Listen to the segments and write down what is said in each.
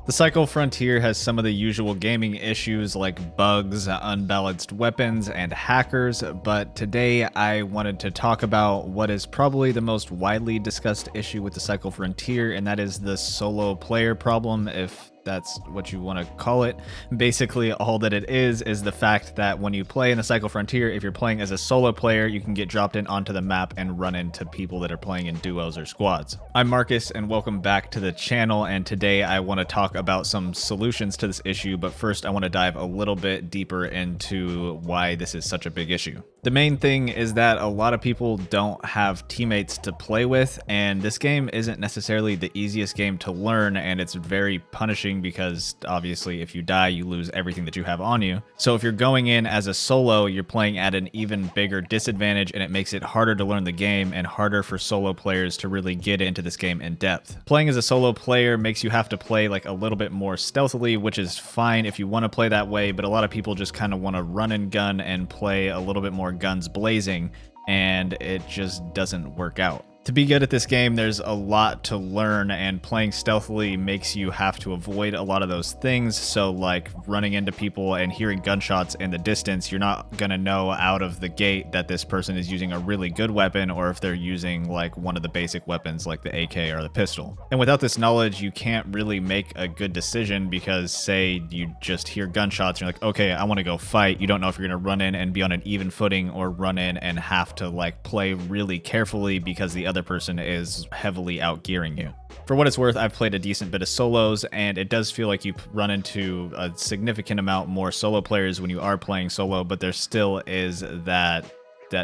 The Cycle Frontier has some of the usual gaming issues like bugs, unbalanced weapons, and hackers, but today I wanted to talk about what is probably the most widely discussed issue with the Cycle Frontier, and that is the solo player problem, if that's what you want to call it. Basically, all that it is the fact that when you play in the Cycle Frontier, if you're playing as a solo player, you can get dropped in onto the map and run into people that are playing in duos or squads. I'm Marcus, and welcome back to the channel, and today I want to talk about some solutions to this issue, but first I want to dive a little bit deeper into why this is such a big issue. The main thing is that a lot of people don't have teammates to play with, and this game isn't necessarily the easiest game to learn, and it's very punishing because obviously if you die, you lose everything that you have on you. So if you're going in as a solo, you're playing at an even bigger disadvantage, and it makes it harder to learn the game and harder for solo players to really get into this game in depth. Playing as a solo player makes you have to play like a little bit more stealthily, which is fine if you want to play that way, but a lot of people just kind of want to run and gun and play a little bit more guns blazing, and it just doesn't work out. To be good at this game, there's a lot to learn, and playing stealthily makes you have to avoid a lot of those things. So like running into people and hearing gunshots in the distance, you're not gonna know out of the gate that this person is using a really good weapon or if they're using like one of the basic weapons like the AK or the pistol. And without this knowledge, you can't really make a good decision because say you just hear gunshots, you're like, okay, I want to go fight. You don't know if you're gonna run in and be on an even footing or run in and have to like play really carefully because the other person is heavily outgearing you. For what it's worth, I've played a decent bit of solos, and it does feel like you run into a significant amount more solo players when you are playing solo, but there still is that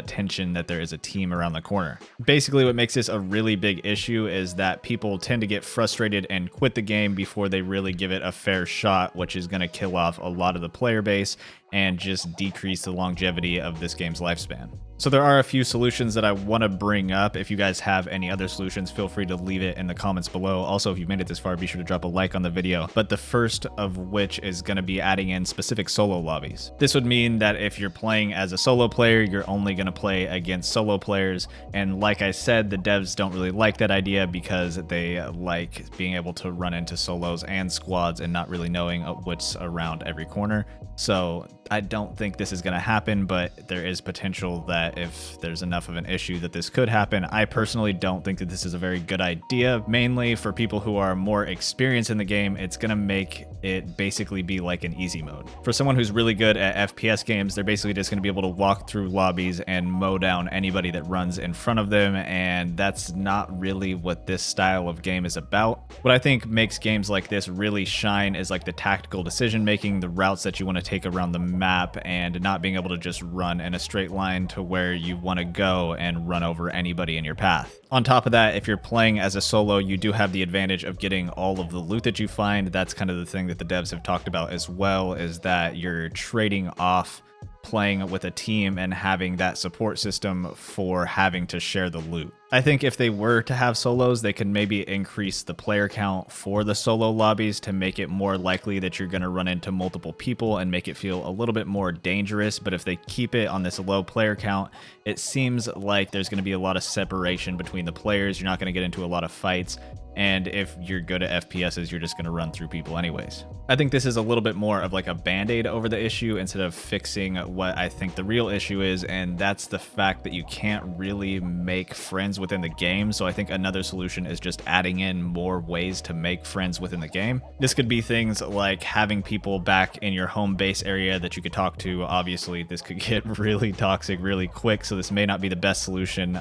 tension that there is a team around the corner. Basically, what makes this a really big issue is that people tend to get frustrated and quit the game before they really give it a fair shot, which is going to kill off a lot of the player base and just decrease the longevity of this game's lifespan. So there are a few solutions that I want to bring up. If you guys have any other solutions, feel free to leave it in the comments below. Also, if you've made it this far, be sure to drop a like on the video. But the first of which is going to be adding in specific solo lobbies. This would mean that if you're playing as a solo player, you're only going to play against solo players. And like I said, the devs don't really like that idea because they like being able to run into solos and squads and not really knowing what's around every corner. So I don't think this is going to happen, but there is potential that if there's enough of an issue that this could happen. I personally don't think that this is a very good idea. Mainly for people who are more experienced in the game, it's going to make it basically be like an easy mode. For someone who's really good at FPS games, they're basically just going to be able to walk through lobbies and mow down anybody that runs in front of them, and that's not really what this style of game is about. What I think makes games like this really shine is like the tactical decision making, the routes that you want to take around the map, and not being able to just run in a straight line to where you want to go and run over anybody in your path. On top of that, if you're playing as a solo, you do have the advantage of getting all of the loot that you find. That's kind of the thing that the devs have talked about as well, is that you're trading off playing with a team and having that support system for having to share the loot. I think if they were to have solos, they could maybe increase the player count for the solo lobbies to make it more likely that you're going to run into multiple people and make it feel a little bit more dangerous. But if they keep it on this low player count, it seems like there's going to be a lot of separation between the players. You're not going to get into a lot of fights. And if you're good at FPSs, you're just going to run through people anyways. I think this is a little bit more of like a band-aid over the issue instead of fixing what I think the real issue is, and that's the fact that you can't really make friends within the game. So I think another solution is just adding in more ways to make friends within the game. This could be things like having people back in your home base area that you could talk to. Obviously, this could get really toxic really quick, so this may not be the best solution.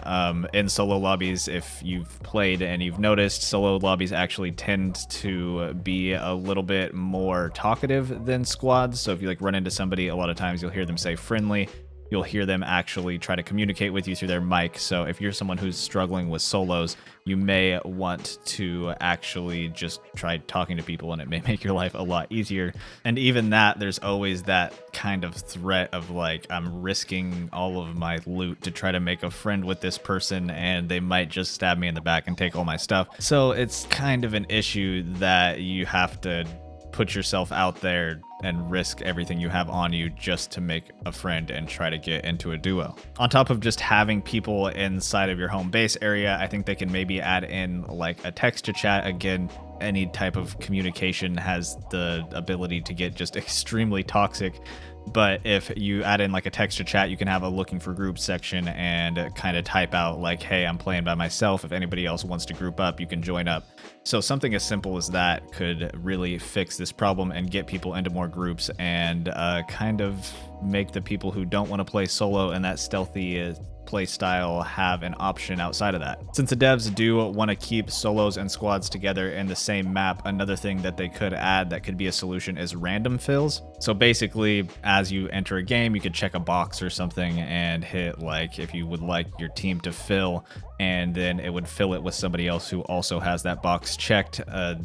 In solo lobbies, if you've played and you've noticed, solo lobbies actually tend to be a little bit more talkative than squads. So if you like run into somebody, a lot of times you'll hear them say friendly. You'll hear them actually try to communicate with you through their mic. So if you're someone who's struggling with solos, you may want to actually just try talking to people, and it may make your life a lot easier. And even that, there's always that kind of threat of like, I'm risking all of my loot to try to make a friend with this person, and they might just stab me in the back and take all my stuff. So it's kind of an issue that you have to put yourself out there and risk everything you have on you just to make a friend and try to get into a duo. On top of just having people inside of your home base area, I think they can maybe add in like a text to chat. Again, any type of communication has the ability to get just extremely toxic. But if you add in like a text to chat, you can have a looking for groups section and kind of type out like, hey, I'm playing by myself. If anybody else wants to group up, you can join up. So something as simple as that could really fix this problem and get people into more groups and kind of make the people who don't want to play solo and that stealthy play style have an option outside of that. Since the devs do want to keep solos and squads together in the same map, another thing that they could add that could be a solution is random fills. So basically, as you enter a game, you could check a box or something and hit like if you would like your team to fill, and then it would fill it with somebody else who also has that box checked.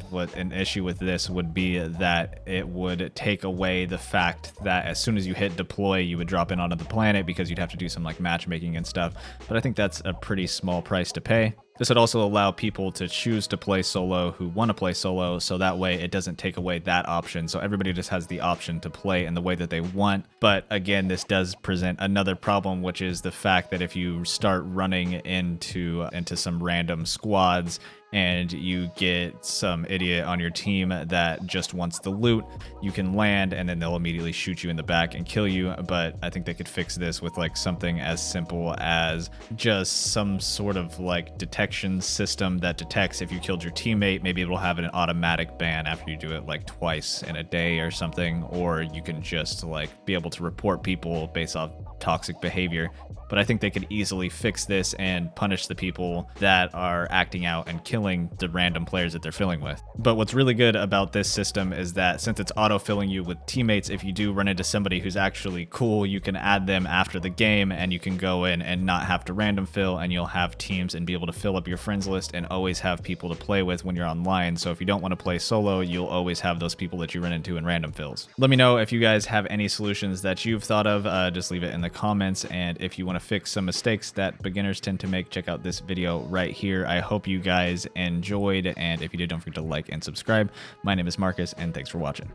What an issue with this would be that it would take away the fact that as soon as you hit deploy, you would drop in onto the planet because you'd have to do some like matchmaking and stuff. But I think that's a pretty small price to pay. This would also allow people to choose to play solo who want to play solo, so that way it doesn't take away that option. So everybody just has the option to play in the way that they want. But again, this does present another problem, which is the fact that if you start running into some random squads and you get some idiot on your team that just wants the loot, you can land and then they'll immediately shoot you in the back and kill you. But I think they could fix this with like something as simple as just some sort of like detection system that detects if you killed your teammate. Maybe it'll have an automatic ban after you do it like twice in a day or something, or you can just like be able to report people based off toxic behavior. But I think they could easily fix this and punish the people that are acting out and killing the random players that they're filling with. But what's really good about this system is that since it's auto-filling you with teammates, if you do run into somebody who's actually cool, you can add them after the game and you can go in and not have to random fill, and you'll have teams and be able to fill up your friends list and always have people to play with when you're online. So if you don't want to play solo, you'll always have those people that you run into in random fills. Let me know if you guys have any solutions that you've thought of. Just leave it in the comments, and if you want to fix some mistakes that beginners tend to make, check out this video right here. I hope you guys enjoyed, and if you did, don't forget to like and subscribe. My name is Marcus, and thanks for watching.